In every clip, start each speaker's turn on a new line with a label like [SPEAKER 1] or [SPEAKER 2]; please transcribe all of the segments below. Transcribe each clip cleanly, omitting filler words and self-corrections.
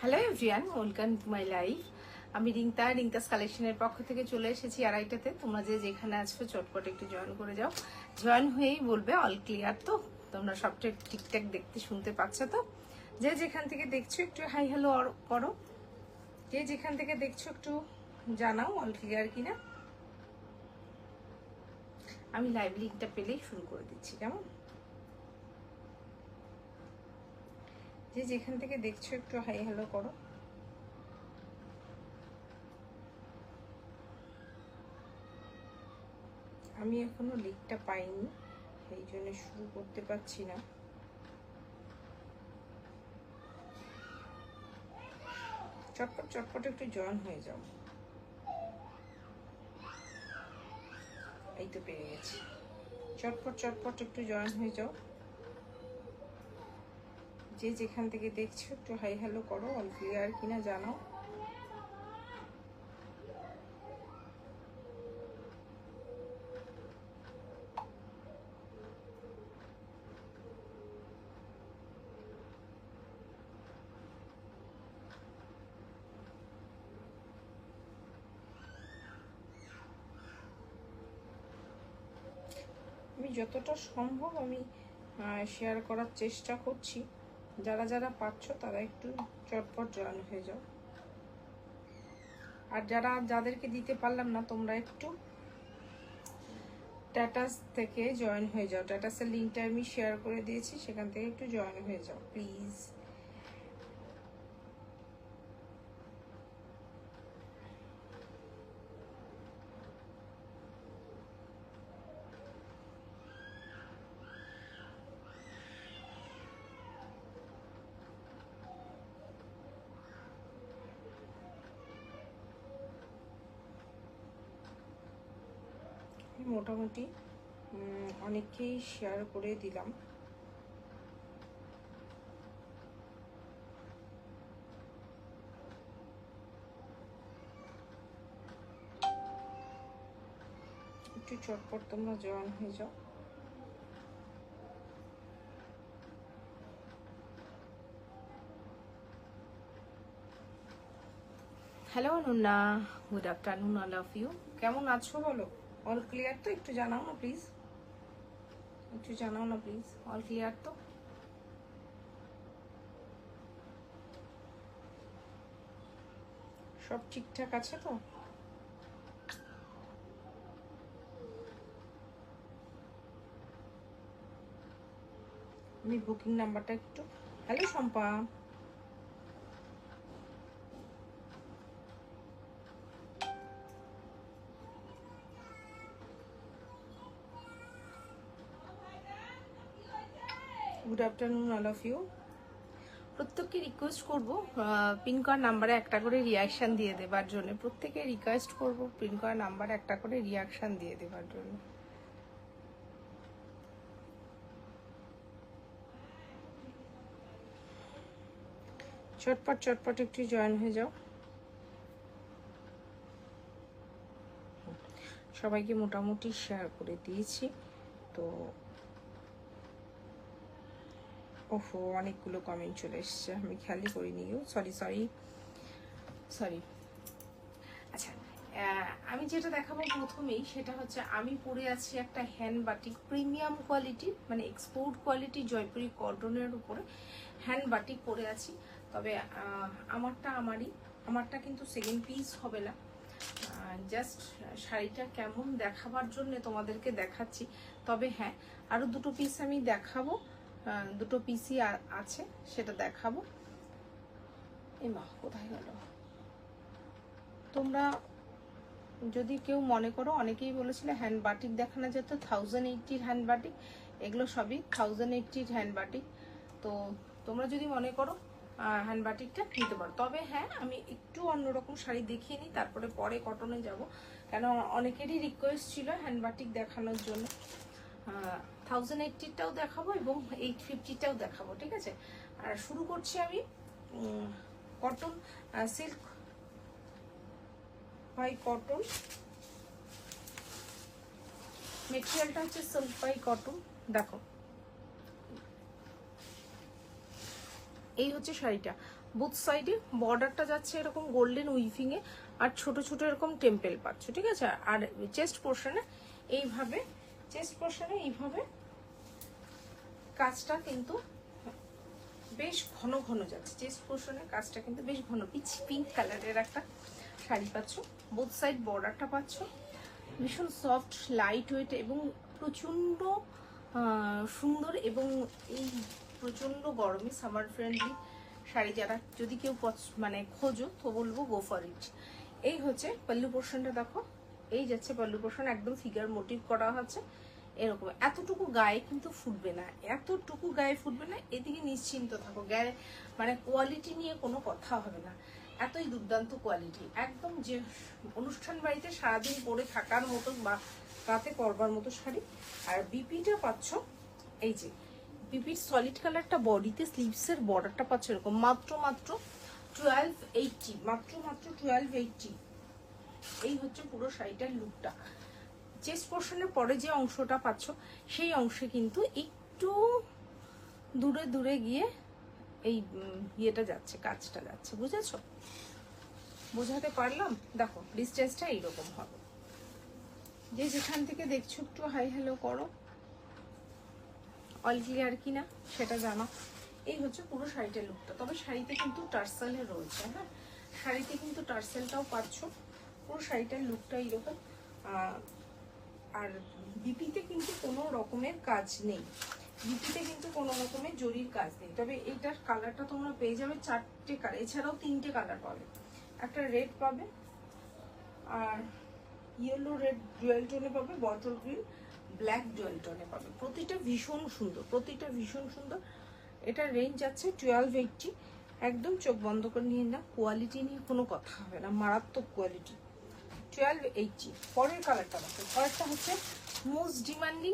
[SPEAKER 1] Hello everyone, welcome to my life. আমি রিঙ্কাস কালেকশনের পক্ষ থেকে চলে এসেছি আড়াইটাতে। তোমরা যে যেখানে আছো চটপট একটু জয়েন করে যাও। জয়েন হয়েই বলবে অল ক্লিয়ার তো, তোমরা সবটা ঠিকঠাক দেখতে শুনতে পাচ্ছ তো। যে যেখান থেকে দেখছো একটু হাই হ্যালো করো। যে যেখান থেকে দেখছো একটু জানাও অল ক্লিয়ার কিনা। আমি লাইভ লিঙ্কটা পেলেই শুরু করে দিচ্ছি, কেমন? যে যেখান থেকে দেখছো একটু হাই হ্যালো করো। আমি এখনো লিঙ্কটা পাইনি, সেই জন্য শুরু করতে পারছি না। চটপট চটপট একটু জয়েন হয়ে যাও। এই তো পেয়ে গেছি। চটপট চটপট একটু জয়েন হয়ে যাও। যে যেখান থেকে দেখছো একটু হাই হ্যালো করো, অল ক্লিয়ার কিনা জানাও। আমি যতটা সম্ভব আমি শেয়ার করার চেষ্টা করছি। যারা যারা পাচ্ছ তারা একটু চটপট জয়েন হয়ে যাও। আর যাদেরকে দিতে পারলাম না, তোমরা একটু স্ট্যাটাস থেকে জয়েন হয়ে যাও। স্ট্যাটাসের লিঙ্কটা আমি শেয়ার করে দিয়েছি, সেখান থেকে একটু জয়েন হয়ে যাও প্লিজ। মোটামুটি অনেককেই শেয়ার করে দিলাম। একটু চটপট তোমরা জয়েন হয়ে যাও। Hello Anunna, good afternoon all of you. কেমন আছো বলো? অল ক্লিয়ার তো? একটু জানাও না প্লিজ, একটু জানাও না প্লিজ। অল ক্লিয়ার তো? সব ঠিকঠাক আছে তো? আমি বুকিং নাম্বারটা একটু, hello Shampa, good afternoon all of you. প্রত্যেককে রিকোয়েস্ট করবো পিন করা নাম্বারে একটা করে রিয়াকশান দিয়ে দেবার জন্য। প্রত্যেকে রিকোয়েস্ট করবো পিন করা নাম্বারে একটা করে রিয়াকশান দিয়ে দেবার জন্য। চটপট চটপট একটু জয়েন হয়ে যাও। সবাইকে মোটামুটি শেয়ার করে দিয়েছি তো। ওহো, অনেকগুলো কমেন্ট চলে এসছে, আমি খেয়ালই করিনি। সরি। আচ্ছা, আমি যেটা দেখাবো প্রথমেই সেটা হচ্ছে আমি পরে আছি একটা হ্যান্ড বাটিক প্রিমিয়াম কোয়ালিটির, মানে এক্সপোর্ট কোয়ালিটি জয়পুরি কটনের উপরে হ্যান্ড বাটিক পরে আছি। তবে আমারটা কিন্তু সেকেন্ড পিস হবে না। জাস্ট শাড়িটা কেমন দেখাবার জন্য তোমাদেরকে দেখাচ্ছি। তবে হ্যাঁ, আরও দুটো পিস আমি দেখাবো, দুটো পিসই আছে, সেটা দেখাবো। মা কোথায় গেল? তোমরা যদি কেউ মনে করো, অনেকেই বলেছিল হ্যান্ড বাটিক দেখানো যেত, 1080 হ্যান্ড বাটিক, এগুলো সবই 1080 হ্যান্ড বাটিক। তো তোমরা যদি মনে করো হ্যান্ড বাটিকটা নিতে পারো। তবে হ্যাঁ, আমি একটু অন্যরকম শাড়ি দেখিয়ে নিই, তারপরে পরে কটনে যাব, কেন অনেকেরই রিকোয়েস্ট ছিল হ্যান্ড বাটিক দেখানোর জন্য। 1080টাও দেখাবো এবং 850টাও দেখাবো, ঠিক আছে? আর শুরু করছি আমি কটন সিল্ক বাই কটন। মেটেরিয়ালটা হচ্ছে সিল্ক বাই কটন। দেখো, এই হচ্ছে শাড়িটা। বুথ সাইডে বর্ডারটা যাচ্ছে এরকম গোল্ডেন উইভিং এ, আর ছোট ছোট এরকম টেম্পেল পাচ্ছ, ঠিক আছে। আর চেস্ট পোর্শনে এইভাবে, চেস্ট পোর্শনে এইভাবে কাজটা কিন্তু বেশ ঘন ঘন যাচ্ছে। চেস্ট পোর্শনের কাজটা কিন্তু বেশ ঘন। পিঙ্ক কালারের একটা শাড়ি পাচ্ছ। বোথ সাইড বর্ডারটা পাচ্ছ, ভীষণ সফট লাইট ওয়েট এবং প্রচণ্ড সুন্দর। এবং এই প্রচণ্ড গরমে সামার ফ্রেন্ডলি শাড়ি যারা যদি কেউ মানে খোঁজো তো বলবো গো ফর ইট। এই হচ্ছে পাল্লু পোর্শনটা, দেখো এই যাচ্ছে পাল্লু পোর্শন, একদম ফিগার মোটিভ করা আছে এরকম। এতটুকু গায়ে কিন্তু ফুটবে না, এতটুকু গায়ে ফুটবে না, এদিকে নিশ্চিন্ত থাকো, গায়ে মানে কোয়ালিটি নিয়ে কোনো কথা হবে না, এতই দুর্দান্ত কোয়ালিটি। একদম যে অনুষ্ঠান বাড়িতে সারাদিন পরে থাকার মতো বা রাতে পরবার মতো শাড়ি। আর বিপিটা পাচ্ছ এই যে বিপির সলিড কালারটা, বডিতে স্লিভসের বর্ডারটা পাচ্ছ এরকম, মাত্র 1280, মাত্র 1280। এই হচ্ছে পুরো শাড়িটার লুকটা। চেস্ট পোর্শনের পরে যে অংশটা পাচ্ছ সেই অংশে কিন্তু একটু দূরে দূরে গিয়ে এই ইয়েটা যাচ্ছে, কাজটা যাচ্ছে, বুঝেছো? বোঝাতে পারলাম? দেখো ডিস্টেন্সটা এইরকম হবে। যে যেখান থেকে দেখছো একটু হাই হ্যালো করো, অল ক্লিয়ার কিনা সেটা জানো। এই হচ্ছে পুরো শাড়িটার লুকটা। তবে শাড়িতে কিন্তু টার্সেল রয়েছে, হ্যাঁ শাড়িতে কিন্তু টার্সেলটাও পাচ্ছ। পুরো শাড়িটার লুকটা এইরকম। আর বিপিতে কিন্তু কোনো রকমের কাজ নেই, বিপিতে কিন্তু কোনো রকমের জরির কাজ নেই। তবে এইটার কালারটা তোমরা পেয়ে যাবে 4টে কালার, এছাড়াও 3টে কালার পাবে। একটা রেড পাবে, আর ইয়েলো রেড ডুয়েল টোনে পাবে, বটল গ্রিন ব্ল্যাক ডুয়েল টোনে পাবে। প্রতিটা ভীষণ সুন্দর, প্রতিটা ভীষণ সুন্দর। এটা রেঞ্জ আছে 1280। একদম চোখ বন্ধ করে নিয়ে না, কোয়ালিটি নিয়ে কোনো কথা হবে না, মারাত্মক কোয়ালিটি। 1280। পরের কালারটা দেখো, পরেরটা হচ্ছে most demanding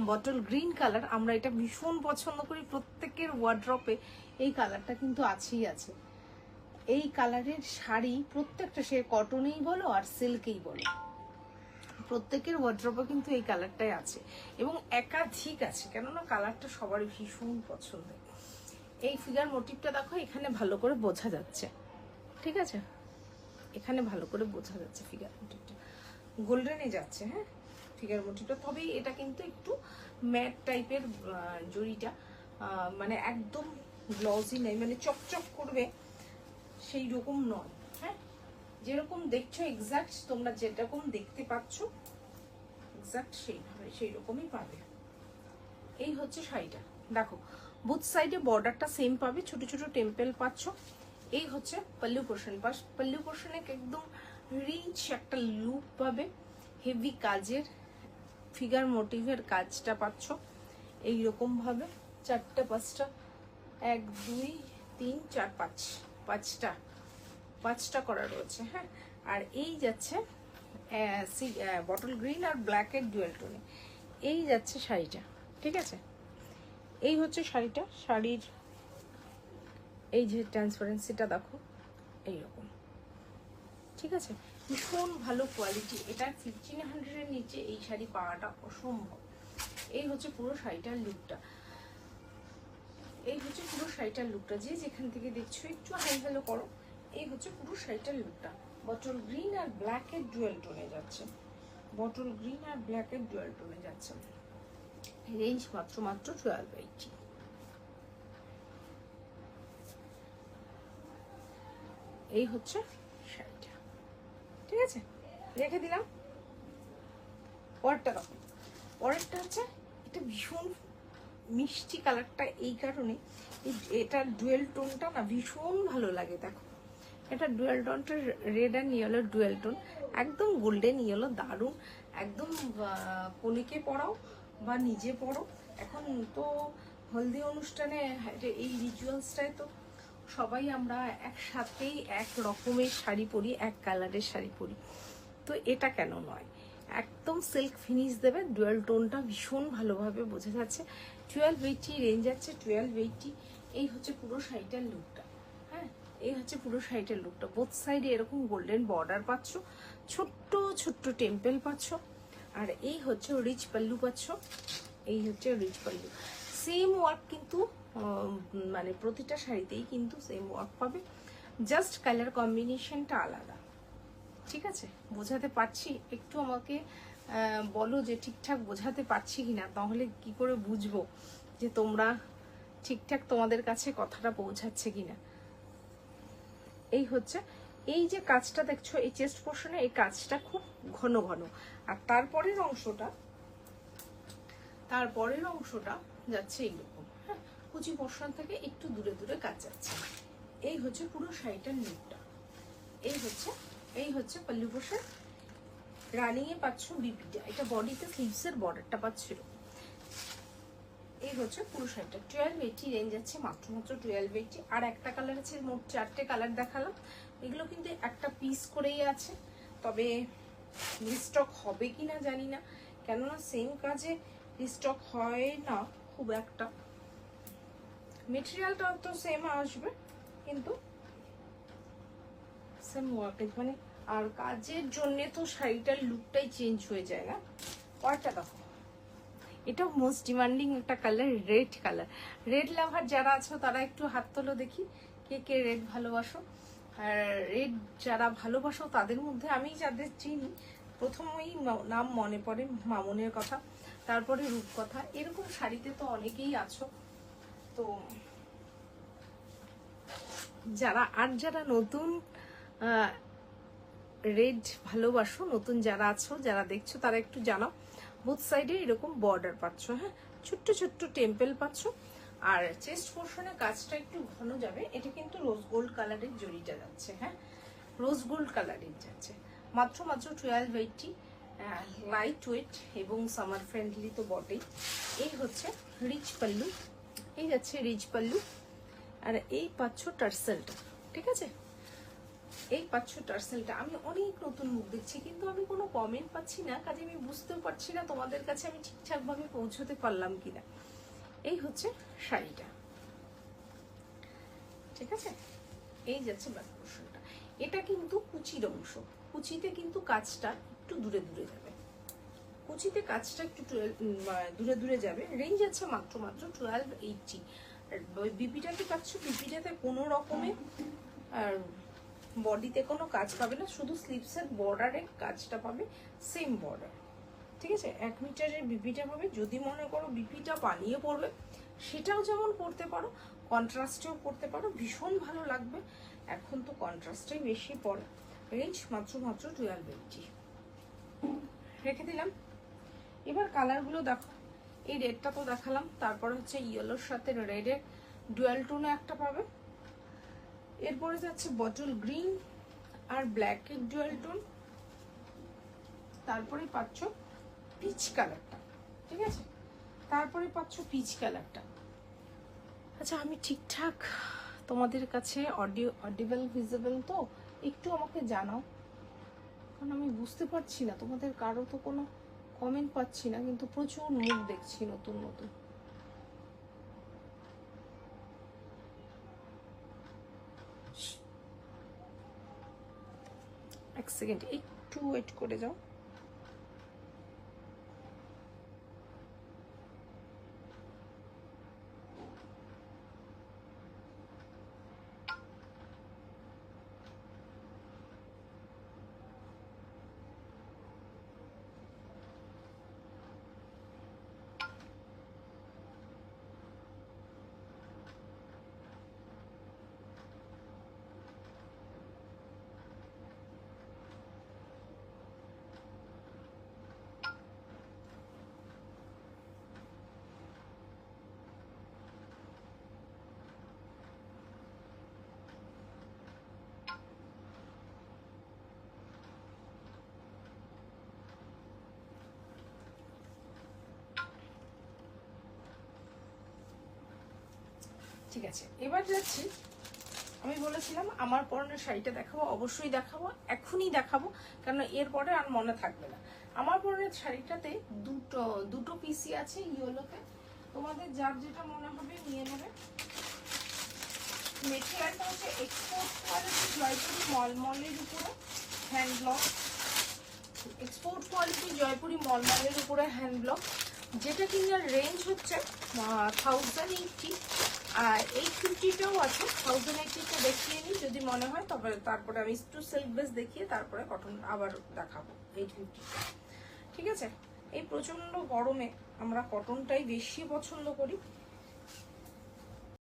[SPEAKER 1] bottle green colour. আমরা এটা ভীষণ পছন্দ করি, প্রত্যেকের ওয়ার্ড্রপে এই কালারটা কিন্তু আছেই আছে। এই কালারের শাড়ি প্রত্যেকটা, সে কটনেই বলো আর সিল্কেই বলো, প্রত্যেকের ওয়ার্ড্রপে কিন্তু এই কালারটাই আছে এবং একাধিক আছে, কেননা কালারটা সবারই ভীষণ পছন্দের। এই ফিগার মোটিভটা দেখো, এখানে ভালো করে বোঝা যাচ্ছে, ঠিক আছে, এখানে ভালো করে বোঝা যাচ্ছে ফিগার মোটিভটা, গোল্ডেনে যাচ্ছে, হ্যাঁ ফিগার মোটিভটা। তবে এটা কিন্তু একটু ম্যাট টাইপের জড়িটা, মানে একদম গ্লসি নেই, মানে চকচক করবে সেই রকম নয়, হ্যাঁ যেরকম দেখছো এক্সাক্ট, তোমরা যেরকম দেখতে পাচ্ছ এক্সাক্ট সেইভাবে সেই রকমই পাবে। এই হচ্ছে শাড়িটা, দেখো বুথ সাইডে বর্ডারটা সেম পাবে, ছোট ছোট টেম্পেল পাচ্ছ। এই হচ্ছে পাল্লু পোর্শন, পাল্লু পোর্শনে একদম রিচ একটা লুক পাবে, হেভি কাজের ফিগার মোটিভের কাজটা পাচ্ছ এইরকম ভাবে। 4টে 5টা, 1 2 3 4 5, 5টা করা রয়েছে, হ্যাঁ। আর এই যাচ্ছে বটল গ্রিন আর ব্ল্যাকের ডুয়েল টোনে, এই যাচ্ছে শাড়িটা, ঠিক আছে। এই হচ্ছে শাড়িটা, শাড়ির এই যে ট্রান্সপারেন্সিটা দেখো এইরকম, ঠিক আছে, ভীষণ ভালো কোয়ালিটি। এটা 1500-এর নিচে এই শাড়ি পাওয়াটা অসম্ভব। এই হচ্ছে পুরো শাড়িটার লুকটা, এই হচ্ছে পুরো শাড়িটার লুকটা। যে যেখান থেকে দেখছো একটু হাই হ্যালো করো। এই হচ্ছে পুরো শাড়িটার লুকটা, বটল গ্রিন আর ব্ল্যাকের ডুয়েল টোনে যাচ্ছে, বটল গ্রিন আর ব্ল্যাকের ডুয়েল টোনে যাচ্ছে। রেঞ্জ মাত্র 1280। এই হচ্ছে শাড়িটা, ঠিক আছে, রেখে দিলাম। পরেরটা দেখো, পরেরটা হচ্ছে এটা ভীষণ মিষ্টি কালারটা, এই কারণে এটা ডুয়েল টোনটা না ভীষণ ভালো লাগে। দেখো এটা ডুয়েল টোনটা red and yellow dual tone, একদম গোল্ডেন ইয়েলো, দারুণ একদম। কনেকে পরাও বা নিজে পরো, এখন তো হলদি অনুষ্ঠানে এই রিচুয়ালসটায় তো সবাই আমরা একসাথেই এক রকমের শাড়ি পরি, এক কালারের শাড়ি পরি, তো এটা কেন নয়, একদম সিল্ক ফিনিশ দেবে, ডুয়েল টোনটা ভীষণ ভালোভাবে বোঝা যাচ্ছে। 1280 রেঞ্জ আছে, 1280। এই হচ্ছে পুরো শাড়িটার লুকটা, হ্যাঁ এই হচ্ছে পুরো শাড়িটার লুকটা। বোথ সাইডে এরকম গোল্ডেন বর্ডার পাচ্ছ, ছোট্ট ছোট্ট টেম্পেল পাচ্ছ, আর এই হচ্ছে রিচ পাল্লু পাচ্ছ, এই হচ্ছে রিচ পাল্লু। সেম ওয়ার্ক কিন্তু মানে প্রতিটা শাড়িতেই কিন্তু সেম ওয়ার্ক পাবে, জাস্ট কালার কম্বিনেশনটা আলাদা। ঠিক আছে, বোঝাতে পারছি? একটু আমাকে বলো যে ঠিকঠাক বোঝাতে পারছি কিনা, তাহলে কি করে বুঝবো যে তোমরা ঠিকঠাক তোমাদের কাছে কথাটা পৌঁছাচ্ছে কিনা। এই হচ্ছে, এই যে কাজটা দেখছো এই চেস্ট পোর্শনে, এই কাজটা খুব ঘন ঘন, আর তারপরের অংশটা যাচ্ছে এইরকম। হ্যাঁ, কুচি পোর্শন থেকে একটু দূরে দূরে কাজ যাচ্ছে। এই হচ্ছে পুরো শাড়িটার লুকটা। এই হচ্ছে পল্লু পোর্শন। রানিং এ পাচ্ছ বিপিটা, এটা বডিতে স্লিভসের বর্ডারটা পাচ্ছিল। এই হচ্ছে পুরো শাড়িটা। 1280 রেঞ্জ আছে, মাত্র 1280। আর একটা কালার আছে, মোট 4টে কালার দেখালাম। এগুলো কিন্তু একটা পিস করেই আছে, তবে রিস্টক হবে কিনা জানি না, কেননা সেম কাজে রিস্টক হয় না খুব একটা। মেটেরিয়ালটাও তো সেম আসবে, কিন্তু সেম ওয়ার্কেজ মানে, আর কাজের জন্য তো শাড়িটার লুকটাই চেঞ্জ হয়ে যায় না। পরটা দেখো, এটা মোস্ট ডিমান্ডিং একটা কালার, রেড কালার। রেড লাভার যারা আছো তারা একটু হাত তোলো দেখি, কে কে রেড ভালোবাসো। আর রেড যারা ভালোবাসো তাদের মধ্যে আমি যাদের চিনি, প্রথমেই নাম মনে পড়ে মামনের কথা, তারপরে রূপকথা। এরকম শাড়িতে তো অনেকেই আছো। তো যারা নতুন রেড ভালোবাসো, নতুন যারা আছো, যারা দেখছো, তারা একটু জানাও। বোথ সাইডে এরকম বর্ডার পাচ্ছ, হ্যাঁ, ছোট্ট ছোট্ট টেম্পল পাচ্ছ। আর চেস্ট পোর্শনে কাজটা একটু ঘন যাবে। এটা কিন্তু রোজ গোল্ড কালারের জড়িটা যাচ্ছে, হ্যাঁ, রোজ গোল্ড কালারের যাচ্ছে। মাত্র 1280, লাইট ওয়েট এবং সামার ফ্রেন্ডলি তো বটেই। এই হচ্ছে রিচ পাল্লু, এই যাচ্ছে রিচ পাল্লু। আর এই পাচ্ছ টার্সেলটা, ঠিক আছে, এই পাচ্ছ টার্সেলটা। আমি অনেক নতুন মুখ দেখছি, কিন্তু আমি কোনো কমেন্ট পাচ্ছি না, কাজে আমি বুঝতেও পারছি না তোমাদের কাছে আমি ঠিকঠাক ভাবে পৌঁছতে পারলাম কিনা। এই হচ্ছে শাড়িটা, ঠিক আছে। এই যাচ্ছে ব্যাক পোর্শনটা। এটা কিন্তু কুচির অংশ, কুচিতে কিন্তু কাজটা একটু দূরে দূরে যাবে, কুচিতে কাজটা একটু দূরে দূরে যাবে। রেঞ্জ আছে মাত্র 1280। বিপিটাতে পাচ্ছ, বিপিটাতে কোনো রকমের আর বডিতে কোনো কাজ পাবে না, শুধু স্লিভসের বর্ডারে কাজটা পাবে, সেম বর্ডার, ঠিক আছে। 1 মিটারের বিপিটা পাবে। যদি মনে করো বিপিটা বানিয়ে পড়বে, সেটাও যেমন পড়তে পারো, কন্ট্রাস্টেও পড়তে পারো, ভীষণ ভালো লাগবে। এখন তো কন্ট্রাস্টেই বেশি পড়ে। রেঞ্জ মাত্র 1280 রেখে দিলাম। এবার কালারগুলো দেখো। এই রেডটা তো দেখালাম, তারপরে হচ্ছে ইয়েলোর সাথে রেডের ডুয়াল টোনে একটা পাবে। এরপরে যাচ্ছে বটল গ্রিন আর ব্ল্যাকের ডুয়াল টোন। তারপরে পাচ্ছ পিচ কালারটা, ঠিক আছে, তারপরে পাচ্ছ পিচ কালারটা। আচ্ছা, আমি ঠিকঠাক তোমাদের কাছে অডিবল ভিজিবল তো একটু আমাকে জানাও, কারণ আমি বুঝতে পারছি না, তোমাদের কারো তো কোনো কমেন্ট পাচ্ছি না, কিন্তু প্রচুর মুখ দেখছি নতুন নতুন। এক সেকেন্ড, একটু ওয়েট করে যাও। ঠিক আছে, এবার যাচ্ছি। আমি বলেছিলাম আমার পরনের শাড়িটা দেখাবো, অবশ্যই দেখাবো, এখনই দেখাবো, কারণ এরপরে আর মনে থাকবে না। আমার পরনের শাড়িটাতে দুটো পিসি আছে ইয়েলোতে, তোমাদের যার যেটা মনে হবে নিয়ে নেবে। মেটেরিয়ালটা হচ্ছে এক্সপোর্ট কোয়ালিটি জয়পুরি মলমলের উপরে hand block, export quality Jaipuri মলমলের উপরে হ্যান্ড ব্লক, যেটা কিনার রেঞ্জ হচ্ছে 1080। আর 850টাও আছে, 1080টা দেখিয়ে নিই যদি মনে হয়, তবে তারপরে আমি একটু সিল্ক বেস দেখিয়ে তারপরে কটন আবার দেখাবো 850। ঠিক আছে, এই প্রচন্ড গরমে আমরা কটনটাই বেশি পছন্দ করি।